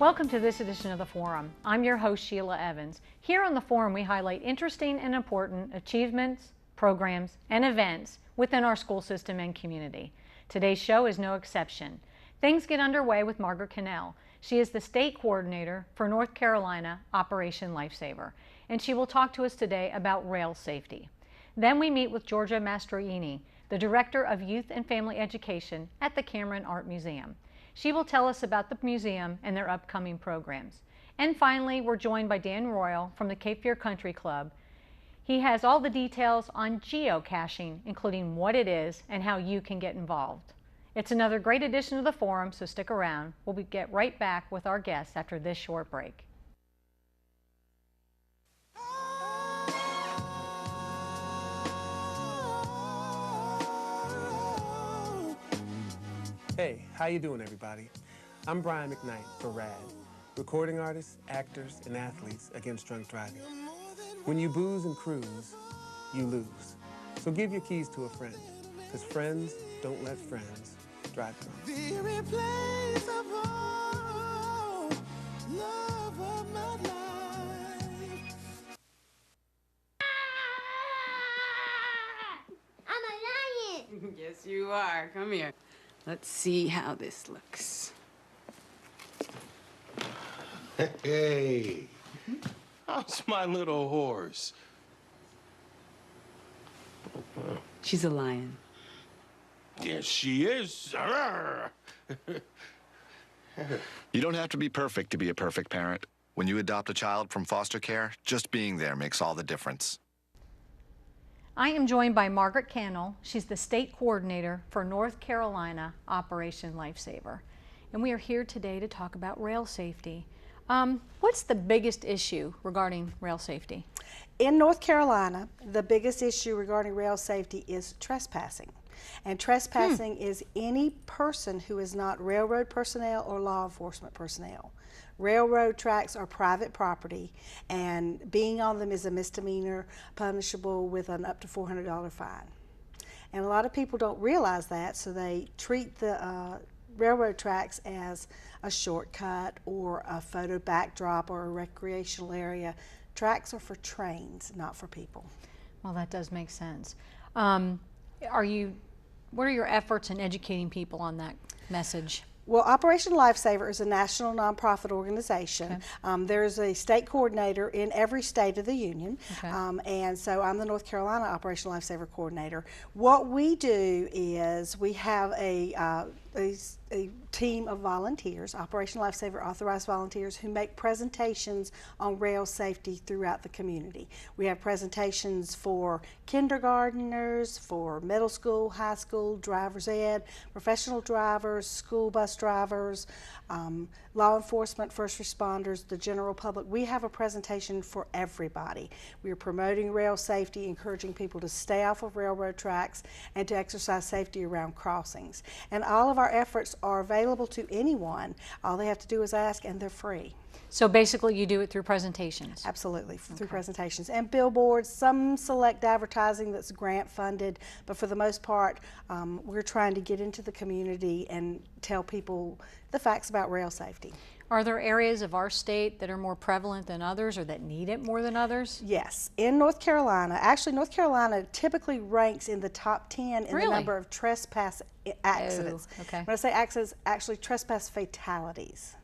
Welcome to this edition of the Forum. I'm your host, Sheila Evans. Here on the Forum, we highlight interesting and important achievements, programs, and events within our school system and community. Today's show is no exception. Things get underway with Margaret Cannell. She is the state coordinator for North Carolina Operation Lifesaver, and she will talk to us today about rail safety. Then we meet with Georgia Mastroini, the Director of Youth and Family Education at the Cameron Art Museum. She will tell us about the museum and their upcoming programs. And finally, we're joined by Dan Royal from the Cape Fear Country Club. He has all the details on geocaching, including what it is and how you can get involved. It's another great edition of the Forum, so stick around. We'll get right back with our guests after this short break. Hey, how you doing, everybody? I'm Brian McKnight for RAD, recording artists, actors, and athletes against drunk driving. When you booze and cruise, you lose. So give your keys to a friend, because friends don't let friends drive drunk. The irreplaceable love of my life. I'm a lion! Yes, you are. Come here. Let's see how this looks. Hey, how's my little horse? She's a lion. Yes, she is. You don't have to be perfect to be a perfect parent. When you adopt a child from foster care, just being there makes all the difference. I am joined by Margaret Cannell. She's the state coordinator for North Carolina Operation Lifesaver. And we are here today to talk about rail safety. What's the biggest issue regarding rail safety? In North Carolina, the biggest issue regarding rail safety is trespassing. And trespassing is any person who is not railroad personnel or law enforcement personnel. Railroad tracks are private property, and being on them is a misdemeanor, punishable with an up to $400 fine. And a lot of people don't realize that, so they treat the railroad tracks as a shortcut or a photo backdrop or a recreational area. Tracks are for trains, not for people. Well, that does make sense. What are your efforts in educating people on that message? Well, Operation Lifesaver is a national nonprofit organization. Okay. There's a state coordinator in every state of the union, okay. And so I'm the North Carolina Operation Lifesaver coordinator. What we do is we have a team of volunteers, Operation Lifesaver authorized volunteers, who make presentations on rail safety throughout the community. We have presentations for kindergarteners, for middle school, high school, driver's ed, professional drivers, school bus drivers, law enforcement, first responders, the general public. We have a presentation for everybody. We are promoting rail safety, encouraging people to stay off of railroad tracks and to exercise safety around crossings. And all of our efforts are available to anyone. All they have to do is ask, and they're free. So basically you do it through presentations? Absolutely, through presentations and billboards, some select advertising that's grant funded, but for the most part we're trying to get into the community and tell people the facts about rail safety. Are there areas of our state that are more prevalent than others or that need it more than others? Yes. In North Carolina, actually North Carolina typically ranks in the top 10 in the number of trespass accidents. Oh, okay. When I say accidents, actually trespass fatalities.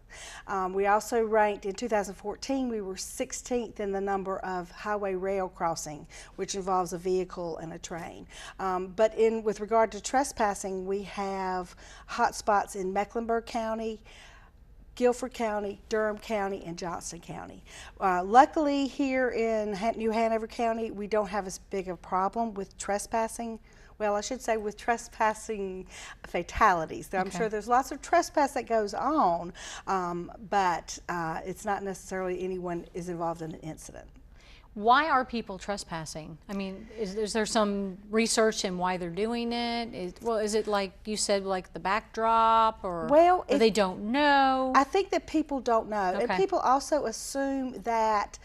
We also ranked in 2014, we were 16th in the number of highway rail crossing, which involves a vehicle and a train. But with regard to trespassing, we have hot spots in Mecklenburg County, Guilford County, Durham County, and Johnston County. Luckily here in New Hanover County, we don't have as big a problem with trespassing. Well, I should say with trespassing fatalities. I'm sure there's lots of trespass that goes on, but it's not necessarily anyone is involved in an incident. Why are people trespassing? I mean, is there some research in why they're doing it? Is it like you said, like the backdrop, or, Well, or they don't know? I think that people don't know. And Okay. people also assume that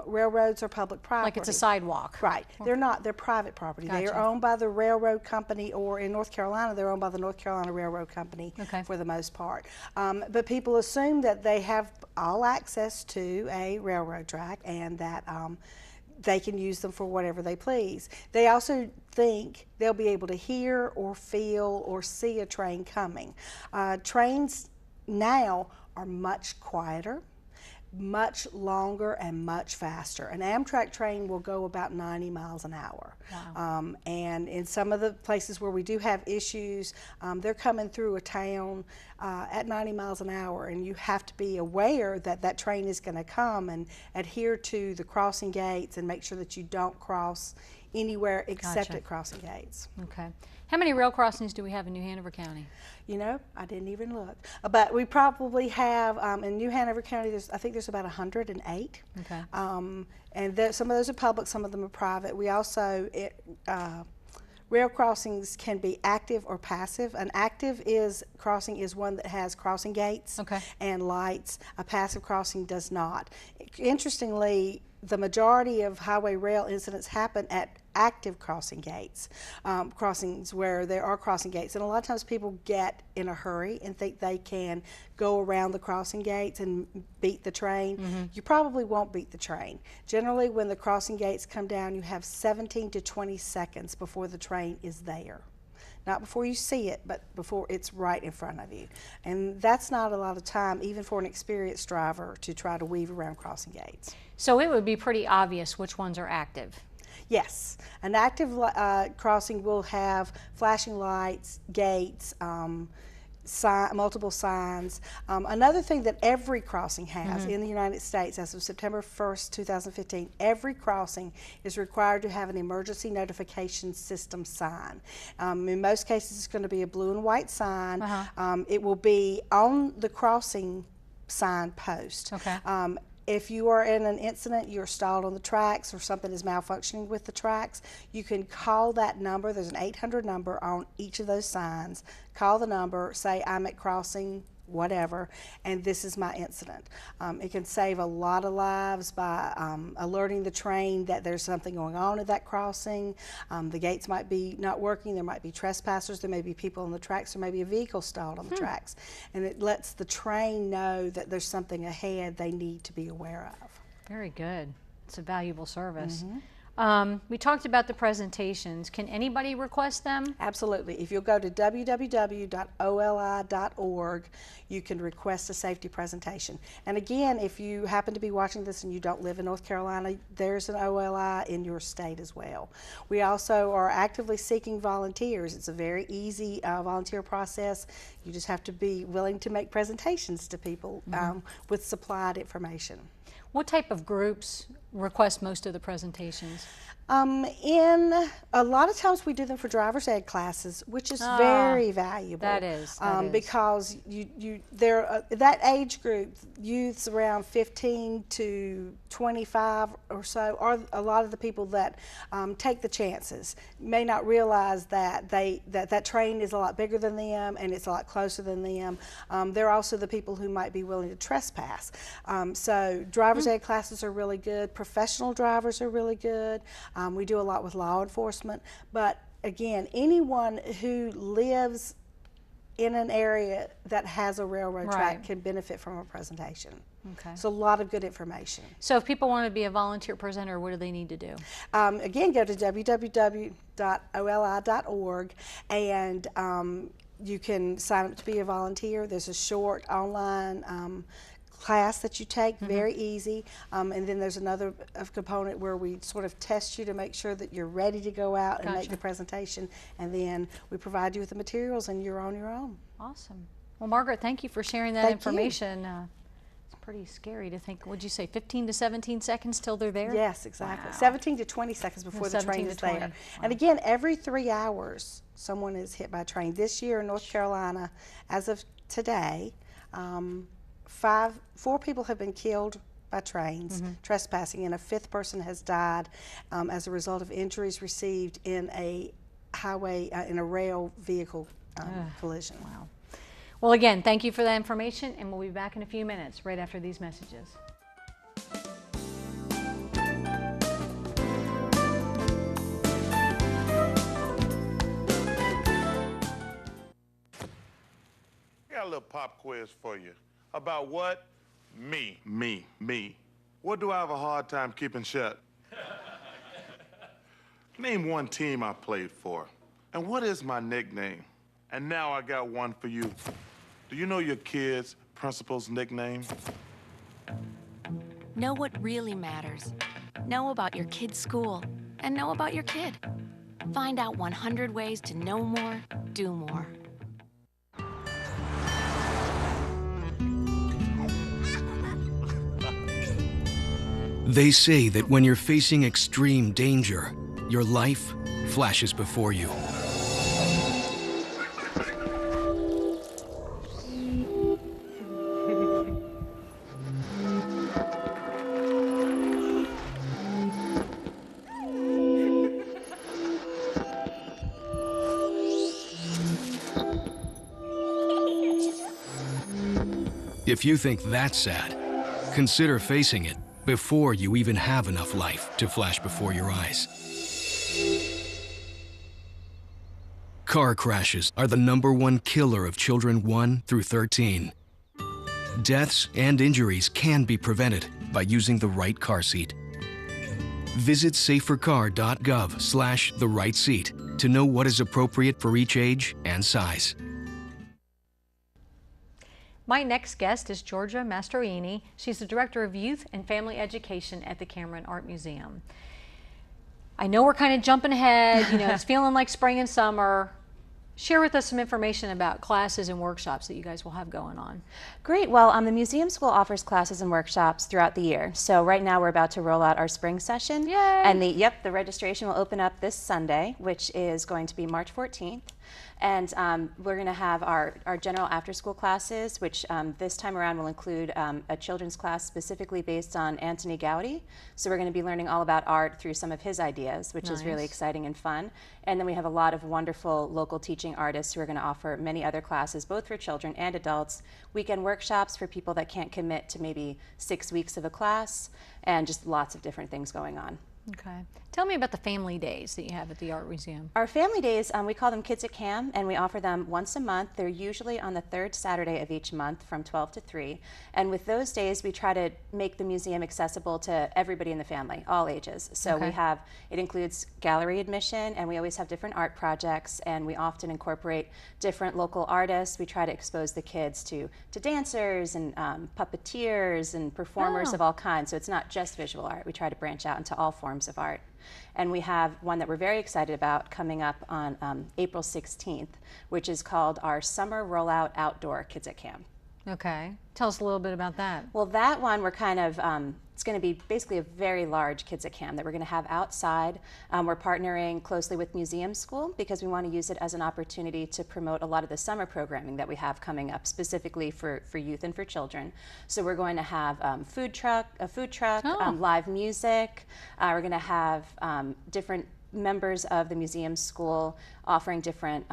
railroads are public property. Like it's a sidewalk. Right. They're not. They're private property. They are Gotcha. owned by the railroad company, or in North Carolina, they're owned by the North Carolina Railroad Company Okay. for the most part. But people assume that they have all access to a railroad track, and that they can use them for whatever they please. They also think they'll be able to hear or feel or see a train coming. Trains now are much quieter, much longer, and much faster. An Amtrak train will go about 90 miles an hour. Wow. And in some of the places where we do have issues, they're coming through a town at 90 miles an hour, and you have to be aware that that train is going to come, and adhere to the crossing gates and make sure that you don't cross anywhere except Gotcha. at crossing gates. Okay. How many rail crossings do we have in New Hanover County? You know, I didn't even look. But we probably have, in New Hanover County, I think there's about 108. Okay. And some of those are public, some of them are private. We also, rail crossings can be active or passive. An active crossing is one that has crossing gates Okay. and lights. A passive crossing does not. Interestingly, the majority of highway rail incidents happen at active crossing gates, crossings where there are crossing gates. And a lot of times people get in a hurry and think they can go around the crossing gates and beat the train. You probably won't beat the train. Generally, when the crossing gates come down, you have 17 to 20 seconds before the train is there. Not before you see it, but before it's right in front of you. And that's not a lot of time, even for an experienced driver, to try to weave around crossing gates. So it would be pretty obvious which ones are active. Yes, an active crossing will have flashing lights, gates, multiple signs. Another thing that every crossing has in the United States as of September 1st, 2015, every crossing is required to have an emergency notification system sign. In most cases, it's going to be a blue and white sign. It will be on the crossing sign post. Okay. If you are in an incident, you're stalled on the tracks, or something is malfunctioning with the tracks, you can call that number. There's an 800 number on each of those signs. Call the number, say I'm at crossing whatever, and this is my incident. It can save a lot of lives by alerting the train that there's something going on at that crossing. The gates might be not working, there might be trespassers, there may be people on the tracks, there may be a vehicle stalled on the tracks. And it lets the train know that there's something ahead they need to be aware of. Very good. It's a valuable service. We talked about the presentations. Can anybody request them? Absolutely. If you'll go to www.oli.org, you can request a safety presentation. And again, if you happen to be watching this and you don't live in North Carolina, there's an OLI in your state as well. We also are actively seeking volunteers. It's a very easy volunteer process. You just have to be willing to make presentations to people with supplied information. What type of groups request most of the presentations? In a lot of times we do them for driver's ed classes, which is very valuable. That is. Because that age group, youths around 15 to 25 or so, are a lot of the people that take the chances. May not realize that that train is a lot bigger than them and it's a lot closer than them. They're also the people who might be willing to trespass. So driver's ed classes are really good. Professional drivers are really good. We do a lot with law enforcement, but again, anyone who lives in an area that has a railroad track can benefit from a presentation. Okay. So a lot of good information. So if people want to be a volunteer presenter, what do they need to do? Again, go to www.oli.org and you can sign up to be a volunteer. There's a short online class that you take, very easy, and then there's another component where we sort of test you to make sure that you're ready to go out and make the presentation, and then we provide you with the materials and you're on your own. Awesome. Well, Margaret, thank you for sharing that information. It's pretty scary to think, would you say 15 to 17 seconds till they're there? Yes, exactly. Wow. 17 to 20 seconds before the train is 17 to 20. there. Wow. And again, every 3 hours someone is hit by a train. This year in North Carolina, as of today, 4 people have been killed by trains trespassing, and a fifth person has died as a result of injuries received in a highway, in a rail vehicle collision. Wow. Well, again, thank you for that information, and we'll be back in a few minutes right after these messages. I got a little pop quiz for you. About what? Me. What do I have a hard time keeping shut? Name one team I played for. And what is my nickname? And now I got one for you. Do you know your kid's principal's nickname? Know what really matters. Know about your kid's school. And know about your kid. Find out 100 ways to know more, do more. They say that when you're facing extreme danger, your life flashes before you. If you think that's sad, consider facing it before you even have enough life to flash before your eyes. Car crashes are the #1 killer of children 1 through 13. Deaths and injuries can be prevented by using the right car seat. Visit safercar.gov/the-right-seat to know what is appropriate for each age and size. My next guest is Georgia Mastroini. She's the Director of Youth and Family Education at the Cameron Art Museum. I know we're kind of jumping ahead, it's feeling like spring and summer. Share with us some information about classes and workshops that you guys will have going on. Great. Well, the Museum School offers classes and workshops throughout the year. So right now we're about to roll out our spring session. Yay! And the registration will open up this Sunday, which is going to be March 14th. And we're going to have our general after-school classes, which this time around will include a children's class specifically based on Antoni Gaudí. So we're going to be learning all about art through some of his ideas, which is really exciting and fun. And then we have a lot of wonderful local teaching artists who are going to offer many other classes, both for children and adults, weekend workshops for people that can't commit to maybe 6 weeks of a class, and just lots of different things going on. Okay. Tell me about the family days that you have at the Art Museum. Our family days, we call them Kids at Cam, and we offer them once a month. They're usually on the third Saturday of each month from 12 to 3. And with those days, we try to make the museum accessible to everybody in the family, all ages. So it includes gallery admission, and we always have different art projects, and we often incorporate different local artists. We try to expose the kids to dancers and puppeteers and performers of all kinds. So it's not just visual art. We try to branch out into all forms of art. And we have one that we're very excited about coming up on April 16th, which is called our Summer Rollout Outdoor Kids at Camp. Okay. Tell us a little bit about that. Well, that one we're kind of, it's going to be basically a very large Kids at Camp that we're going to have outside. We're partnering closely with Museum School because we want to use it as an opportunity to promote a lot of the summer programming that we have coming up, specifically for youth and for children. So we're going to have a food truck, live music. We're going to have different members of the Museum School offering different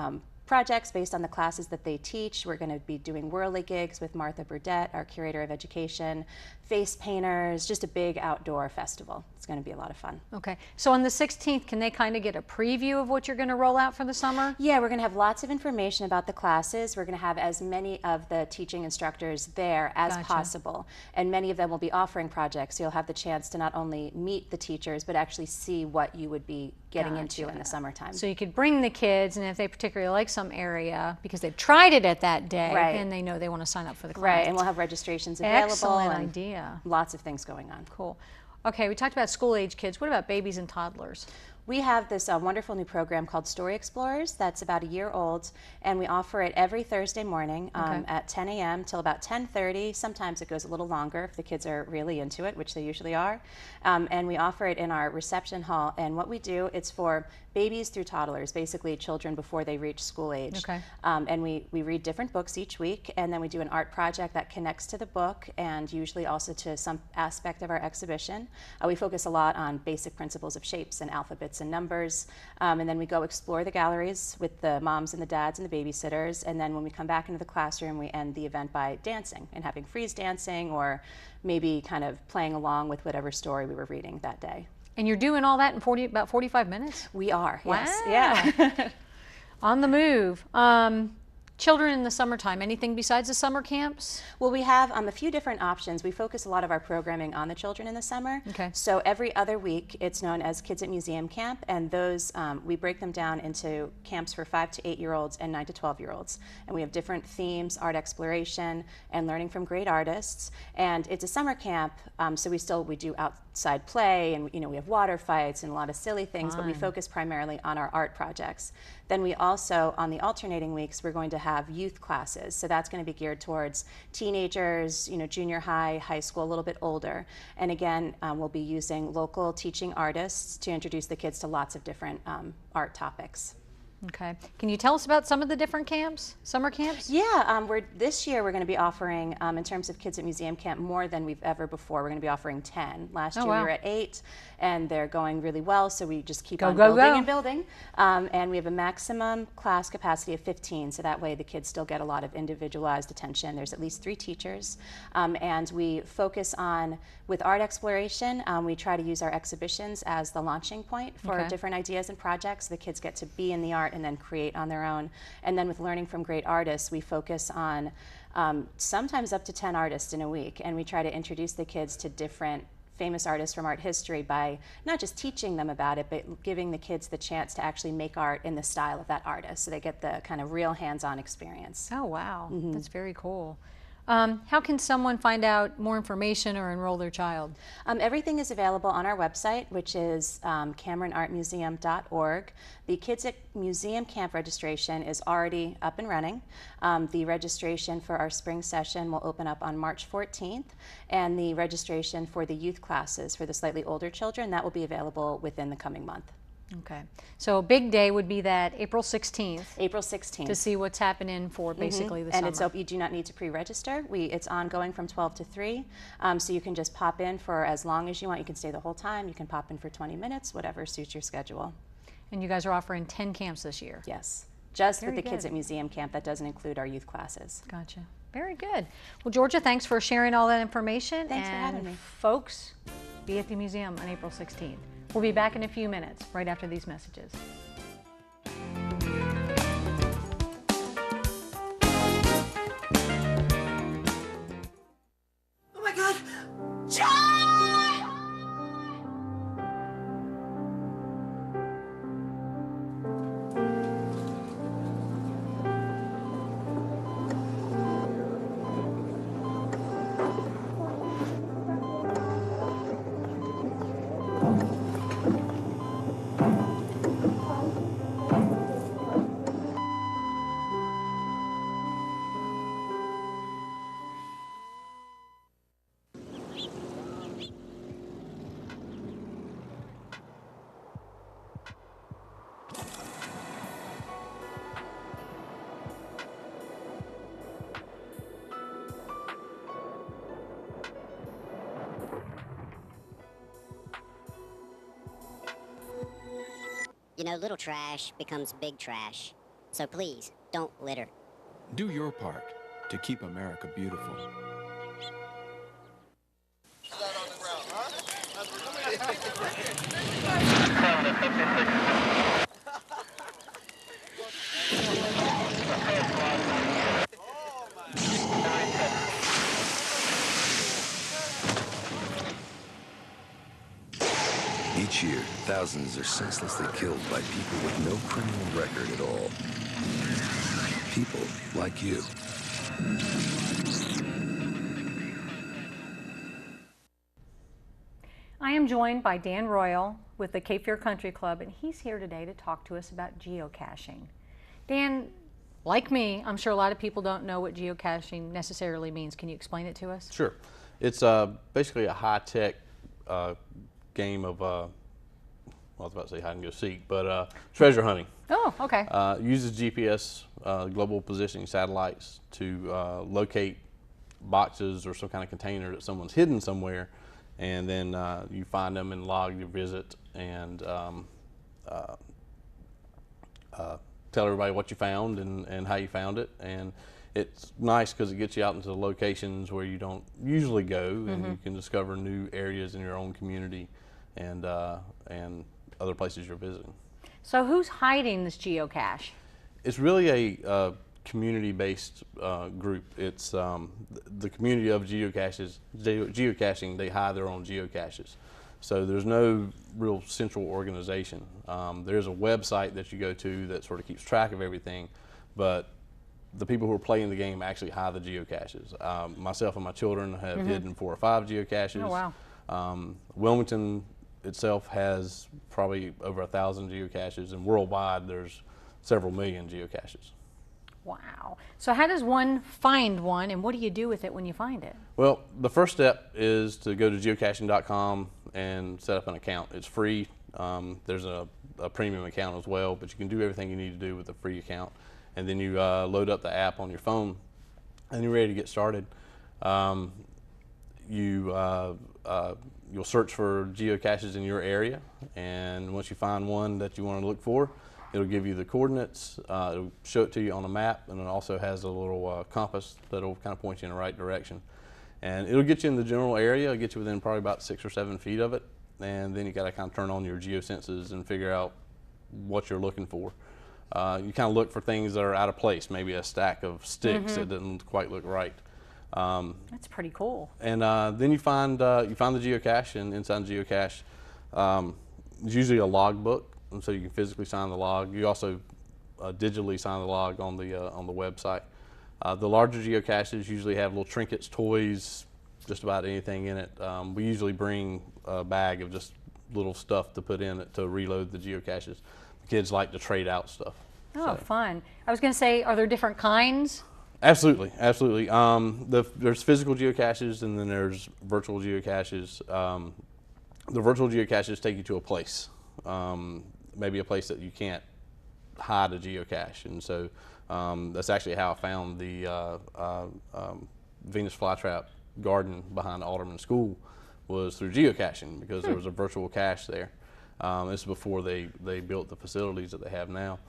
projects based on the classes that they teach. We're going to be doing whirly gigs with Martha Burdett, our curator of education, face painters, just a big outdoor festival. It's going to be a lot of fun. Okay, so on the 16th, can they kind of get a preview of what you're going to roll out for the summer? Yeah, we're going to have lots of information about the classes. We're going to have as many of the teaching instructors there as possible, and many of them will be offering projects, so you'll have the chance to not only meet the teachers, but actually see what you would be getting into in the summertime. So you could bring the kids, and if they particularly like some area, because they've tried it at that day, then they know they want to sign up for the class. Right, and we'll have registrations available. Excellent idea. Lots of things going on. Cool. Okay, we talked about school-age kids. What about babies and toddlers? We have this wonderful new program called Story Explorers that's about a year old, and we offer it every Thursday morning at 10 a.m. till about 10:30. Sometimes it goes a little longer if the kids are really into it, which they usually are. And we offer it in our reception hall. And what we do, it's for babies through toddlers, basically children before they reach school age. Okay. And we read different books each week, and then we do an art project that connects to the book and usually also to some aspect of our exhibition. We focus a lot on basic principles of shapes and alphabets and numbers, and then we go explore the galleries with the moms and the dads and the babysitters, and then when we come back into the classroom, we end the event by dancing and having freeze dancing or maybe kind of playing along with whatever story we were reading that day. And you're doing all that in about 45 minutes? We are, wow. Yes. Yeah. On the move. Children in the summertime, anything besides the summer camps? Well, we have a few different options. We focus a lot of our programming on the children in the summer. Okay. So every other week, it's known as Kids at Museum Camp, and those, we break them down into camps for 5 to 8-year-olds and 9 to 12-year-olds. And we have different themes, art exploration, and learning from great artists. And it's a summer camp, so we do outside play, and we have water fights and a lot of silly things, but we focus primarily on our art projects. Then we also, on the alternating weeks, we're going to have youth classes. So that's going to be geared towards teenagers, junior high, high school, a little bit older. And again, we'll be using local teaching artists to introduce the kids to lots of different art topics. Okay. Can you tell us about some of the different camps, summer camps? Yeah, this year we're going to be offering, in terms of Kids at Museum Camp, more than we've ever before. We're going to be offering 10. Last year we were at 8, and they're going really well, so we just keep on building and building. And we have a maximum class capacity of 15, so that way the kids still get a lot of individualized attention. There's at least 3 teachers, and we focus on, with art exploration, we try to use our exhibitions as the launching point for different ideas and projects. The kids get to be in the art and then create on their own. And then with learning from great artists, we focus on sometimes up to 10 artists in a week, and we try to introduce the kids to different famous artists from art history by not just teaching them about it, but giving the kids the chance to actually make art in the style of that artist, so they get the kind of real hands-on experience. Oh, wow. That's very cool. How can someone find out more information or enroll their child? Everything is available on our website, which is CameronArtMuseum.org. The Kids at Museum Camp registration is already up and running. The registration for our spring session will open up on March 14th, and the registration for the youth classes for the slightly older children, that will be available within the coming month. Okay. So a big day would be that April 16th. April 16th. To see what's happening for basically the summer. And you do not need to pre-register. It's ongoing from 12 to 3. So you can just pop in for as long as you want. You can stay the whole time. You can pop in for 20 minutes, whatever suits your schedule. And you guys are offering 10 camps this year? Yes. Just with the Kids at Museum Camp. That doesn't include our youth classes. Gotcha. Very good. Well, Georgia, thanks for sharing all that information. Thanks for having me. Folks, be at the museum on April 16th. We'll be back in a few minutes, right after these messages. Oh my God! John! You know, little trash becomes big trash. So please, don't litter. Do your part to keep America beautiful. Each year, thousands are senselessly killed by people with no criminal record at all. People like you. I am joined by Dan Royal, with the Cape Fear Country Club, and he's here today to talk to us about geocaching. Dan, like me, I'm sure a lot of people don't know what geocaching necessarily means. Can you explain it to us? Sure. It's basically a high-tech game of, well, I was about to say hide and go seek, but treasure hunting. Oh, okay. Uses GPS, global positioning satellites, to locate boxes or some kind of container that someone's hidden somewhere, and then you find them and log your visit and tell everybody what you found and how you found it. And it's nice because it gets you out into the locations where you don't usually go, and you can discover new areas in your own community and other places you're visiting. So who's hiding this geocache? It's really a community-based group. It's the community of geocaching, they hide their own geocaches. So there's no real central organization. There's a website that you go to that sort of keeps track of everything, but the people who are playing the game actually hide the geocaches. Myself and my children have hidden 4 or 5 geocaches. Oh, wow. Wilmington itself has probably over 1,000 geocaches, and worldwide there's several million geocaches. Wow. So how does one find one, and what do you do with it when you find it? Well, the first step is to go to geocaching.com and set up an account. It's free. There's a premium account as well, but you can do everything you need to do with a free account. And then you load up the app on your phone, and you're ready to get started. You'll search for geocaches in your area, and once you find one that you want to look for, it'll give you the coordinates, it'll show it to you on a map, and it also has a little compass that'll kind of point you in the right direction. And it'll get you in the general area, it'll get you within probably about 6 or 7 feet of it, and then you got to kind of turn on your geosenses and figure out what you're looking for. You kind of look for things that are out of place, maybe a stack of sticks that doesn't quite look right. That's pretty cool. And then you find the geocache, and inside the geocache, there's usually a log book, and so you can physically sign the log. You also digitally sign the log on the website. The larger geocaches usually have little trinkets, toys, just about anything in it. We usually bring a bag of just little stuff to put in it to reload the geocaches. The kids like to trade out stuff. Oh, fun. I was going to say, are there different kinds? Absolutely, absolutely. There's physical geocaches, and then there's virtual geocaches. The virtual geocaches take you to a place, maybe a place that you can't hide a geocache, and so that's actually how I found the Venus flytrap garden behind Alderman School, was through geocaching, because there was a virtual cache there. This is before they built the facilities that they have now.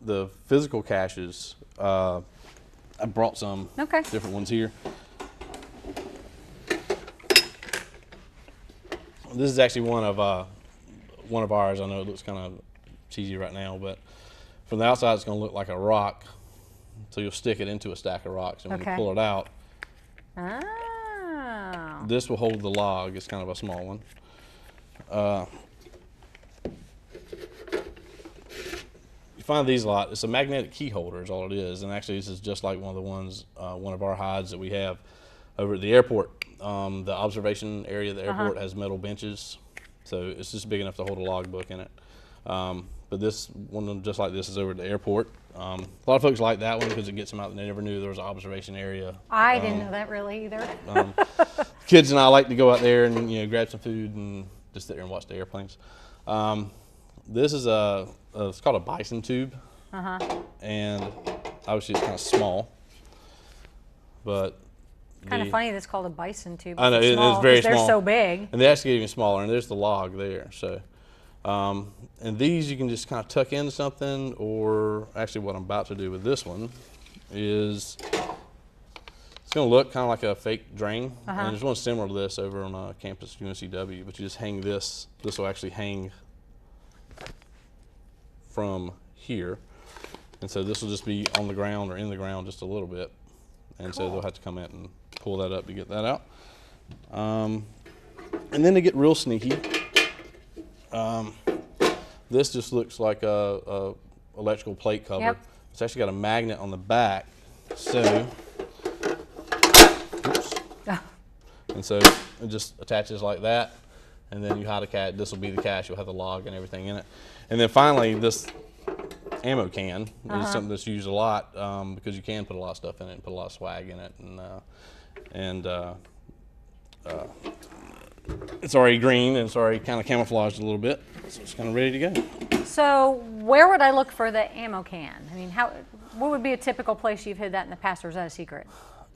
The physical caches, I brought some different ones here. This is actually one of ours. I know it looks kind of cheesy right now, but from the outside it's going to look like a rock. So you'll stick it into a stack of rocks, and when you pull it out, this will hold the log. It's kind of a small one. You find these a lot. It's a magnetic key holder is all it is, and actually this is just like one of the ones, one of our hides that we have over at the airport. The observation area of the airport has metal benches, so it's just big enough to hold a logbook in it. But this one, just like this, is over at the airport. A lot of folks like that one because it gets them out. They never knew there was an observation area. I didn't know that really either. Kids and I like to go out there and grab some food and just sit there and watch the airplanes. This is it's called a bison tube, and obviously it's kind of small, but kind of funny that's called a bison tube. I know, it's very small. They're so big. And they actually get even smaller, and there's the log there. So, and these you can just kind of tuck into something, or actually what I'm about to do with this one is it's going to look kind of like a fake drain. And there's one similar to this over on campus UNCW, but you just hang this. This will actually hang from here, and so this will just be on the ground or in the ground just a little bit, and so they'll have to come in and pull that up to get that out. And then to get real sneaky, this just looks like a electrical plate cover. It's actually got a magnet on the back, so and so it just attaches like that, and then you hide a cache. This will be the cache. You'll have the log and everything in it. And then finally, this ammo can is something that's used a lot because you can put a lot of stuff in it and put a lot of swag in it. And it's already green and it's already kind of camouflaged a little bit, so it's kind of ready to go. So where would I look for the ammo can? I mean, what would be a typical place you've hid that in the past, or is that a secret?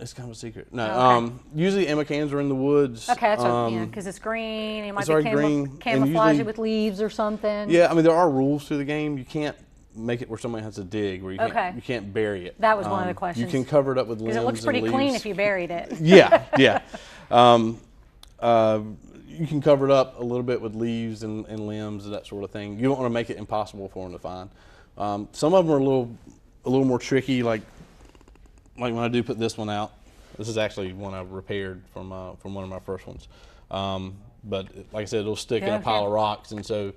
It's kind of a secret. No, okay. Usually ammo cans are in the woods. Okay, that's what, yeah, because it's green. It might be green, camouflage it with leaves or something. Yeah, I mean, there are rules to the game. You can't make it where somebody has to dig, where you can't bury it. That was one of the questions. You can cover it up with limbs and leaves. Because it looks pretty clean if you buried it. Yeah, yeah. You can cover it up a little bit with leaves and limbs and that sort of thing. You don't want to make it impossible for them to find. Some of them are a little more tricky, like when I do put this one out. This is actually one I repaired from one of my first ones. But like I said, it'll stick in a pile of rocks, and so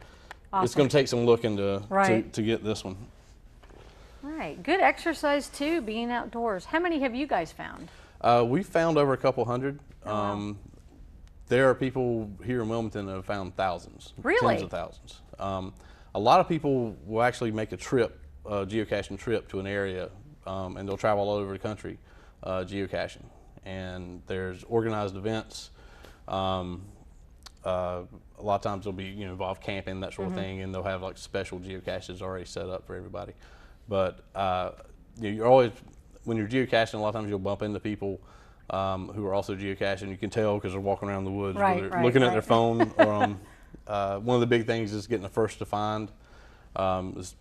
it's going to take some looking to get this one. All right, good exercise too, being outdoors. How many have you guys found? We've found over a couple hundred. Wow. There are people here in Wilmington that have found thousands, really? Tens of thousands. A lot of people will actually make a trip, a geocaching trip to an area, and they'll travel all over the country geocaching. And there's organized events. A lot of times they'll be involve camping, that sort of thing, and they'll have like special geocaches already set up for everybody. But you're always, when you're geocaching, a lot of times you'll bump into people who are also geocaching. You can tell because they're walking around the woods, looking at their phone. Or one of the big things is getting the first to find. Is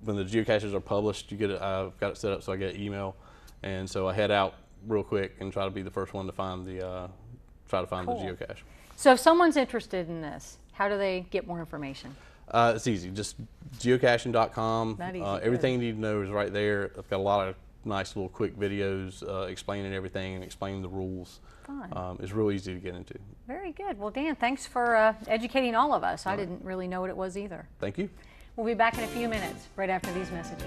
when the geocaches are published, you get it. I've got it set up so I get an email, and so I head out real quick and try to be the first one to find the the geocache. So if someone's interested in this, how do they get more information? It's easy. Just geocaching.com. Everything you need to know is right there. I've got a lot of nice little quick videos explaining everything and explaining the rules. Fun. It's real easy to get into. Very good. Well, Dan, thanks for educating all of us. I didn't really know what it was either. Thank you. We'll be back in a few minutes, right after these messages.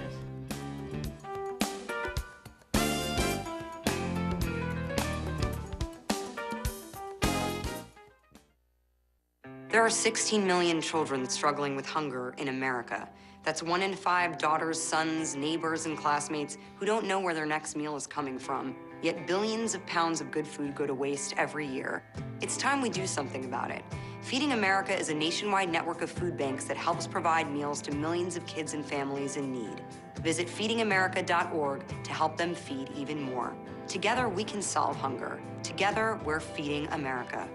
There are 16 million children struggling with hunger in America. That's 1 in 5 daughters, sons, neighbors, and classmates who don't know where their next meal is coming from. Yet billions of pounds of good food go to waste every year. It's time we do something about it. Feeding America is a nationwide network of food banks that helps provide meals to millions of kids and families in need. Visit feedingamerica.org to help them feed even more. Together, we can solve hunger. Together, we're feeding America.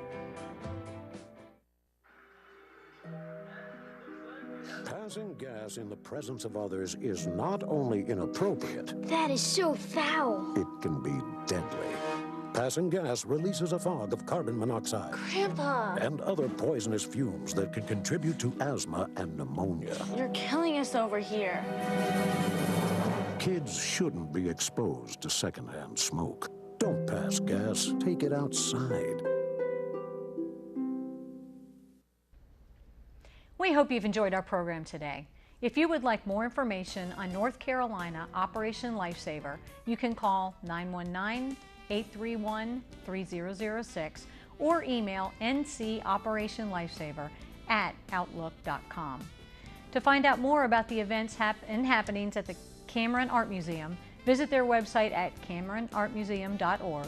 Passing gas in the presence of others is not only inappropriate, That is so foul. it can be deadly. Passing gas releases a fog of carbon monoxide Grandpa, and other poisonous fumes that can contribute to asthma and pneumonia. you're killing us over here. Kids shouldn't be exposed to secondhand smoke. Don't pass gas. Take it outside. We hope you've enjoyed our program today. If you would like more information on North Carolina Operation Lifesaver, you can call 919-831-3006 or email ncoperationlifesaver@outlook.com. To find out more about the events and happenings at the Cameron Art Museum, visit their website at cameronartmuseum.org.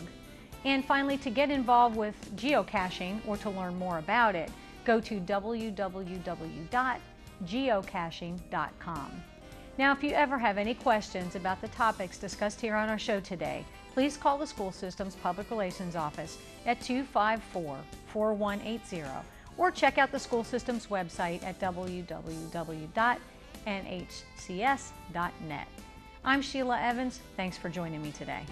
And finally, to get involved with geocaching or to learn more about it, go to www.geocaching.com. Now, if you ever have any questions about the topics discussed here on our show today, please call the school system's public relations office at 254-4180 or check out the school system's website at www.nhcs.net. I'm Sheila Evans. Thanks for joining me today.